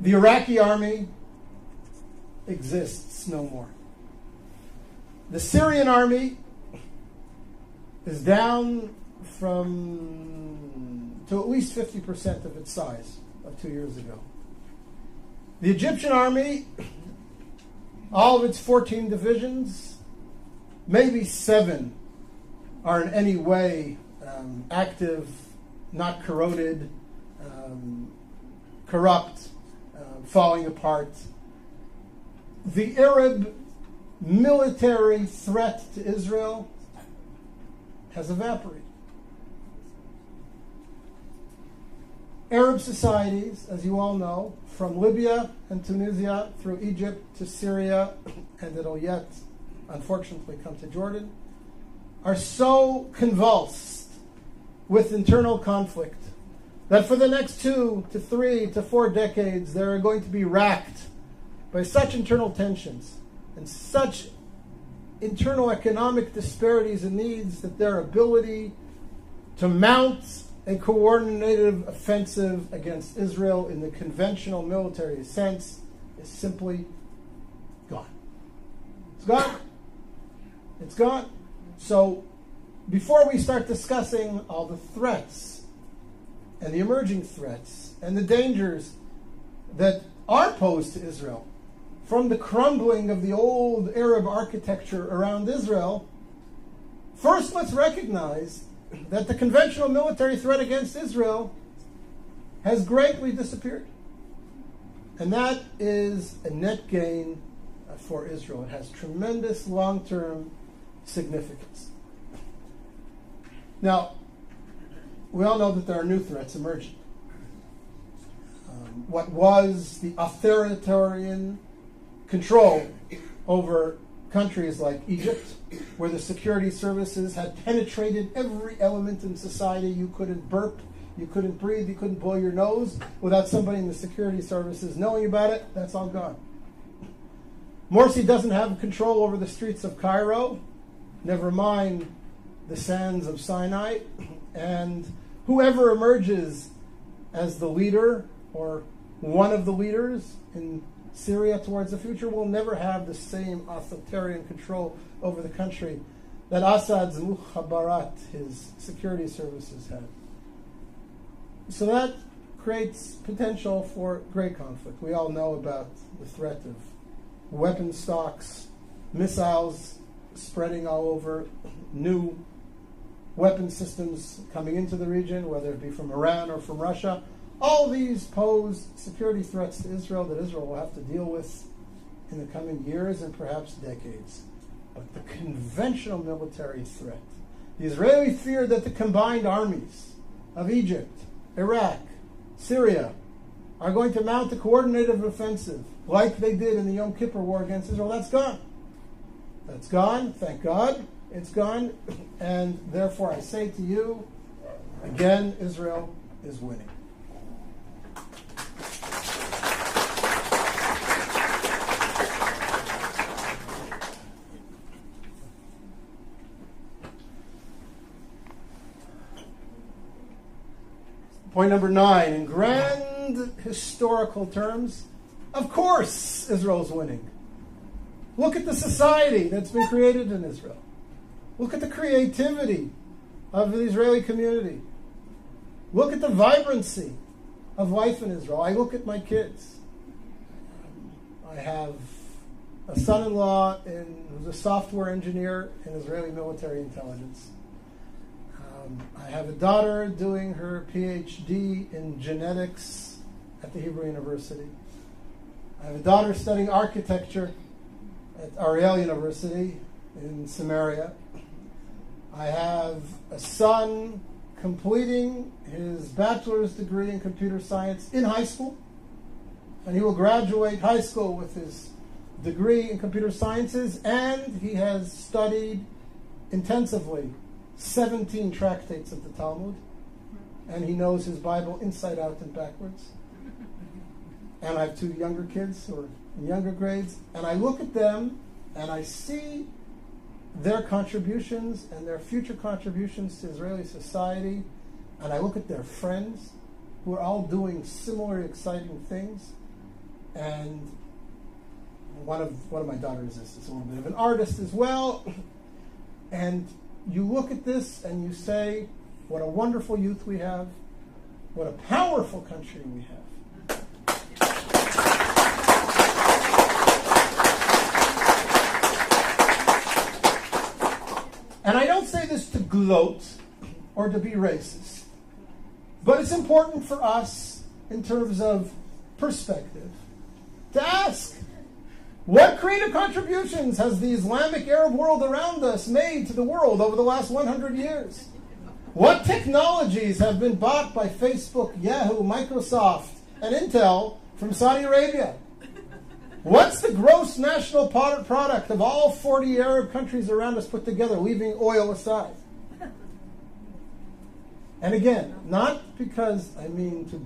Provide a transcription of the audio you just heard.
The Iraqi army exists no more. The Syrian army is down to at least 50% of its size of 2 years ago. The Egyptian army, all of its 14 divisions, maybe 7 are in any way active, not corroded, corrupt, falling apart. The Arab military threat to Israel has evaporated. Arab societies, as you all know, from Libya and Tunisia through Egypt to Syria, and it'll yet, unfortunately, come to Jordan, are so convulsed with internal conflict that for the next 2 to 3 to 4 decades, they're going to be racked by such internal tensions and such internal economic disparities and needs that their ability to mount a coordinated offensive against Israel in the conventional military sense is simply gone. It's gone. It's gone. So before we start discussing all the threats and the emerging threats and the dangers that are posed to Israel from the crumbling of the old Arab architecture around Israel, first let's recognize that the conventional military threat against Israel has greatly disappeared. And that is a net gain for Israel. It has tremendous long-term significance. Now, we all know that there are new threats emerging. What was the authoritarian control over countries like Egypt, where the security services had penetrated every element in society. You couldn't burp, you couldn't breathe, you couldn't blow your nose without somebody in the security services knowing about it. That's all gone. Morsi doesn't have control over the streets of Cairo, never mind the sands of Sinai, and whoever emerges as the leader or one of the leaders in Syria towards the future will never have the same authoritarian control over the country that Assad's Mukhabarat, his security services, had. So that creates potential for great conflict. We all know about the threat of weapon stocks, missiles spreading all over, new weapon systems coming into the region, whether it be from Iran or from Russia. All these pose security threats to Israel that Israel will have to deal with in the coming years and perhaps decades. But the conventional military threat, the Israeli fear that the combined armies of Egypt, Iraq, Syria are going to mount a coordinated offensive like they did in the Yom Kippur War against Israel, that's gone. That's gone, thank God, it's gone. And therefore I say to you, again, Israel is winning. Point number 9, in grand historical terms, of course Israel's winning. Look at the society that's been created in Israel. Look at the creativity of the Israeli community. Look at the vibrancy of life in Israel. I look at my kids. I have a son-in-law who's a software engineer in Israeli military intelligence. I have a daughter doing her PhD in genetics at the Hebrew University. I have a daughter studying architecture at Ariel University in Samaria. I have a son completing his bachelor's degree in computer science in high school, and he will graduate high school with his degree in computer sciences, and he has studied intensively 17 tractates of the Talmud, and he knows his Bible inside out and backwards. And I have 2 younger kids who are in younger grades, and I look at them and I see their contributions and their future contributions to Israeli society, and I look at their friends who are all doing similar exciting things, And one of my daughters is a little bit of an artist as well. And you look at this and you say, what a wonderful youth we have. What a powerful country we have. And I don't say this to gloat or to be racist, but it's important for us in terms of perspective to ask, what creative contributions has the Islamic Arab world around us made to the world over the last 100 years? What technologies have been bought by Facebook, Yahoo, Microsoft, and Intel from Saudi Arabia? What's the gross national product of all 40 Arab countries around us put together, leaving oil aside? And again, not because I mean to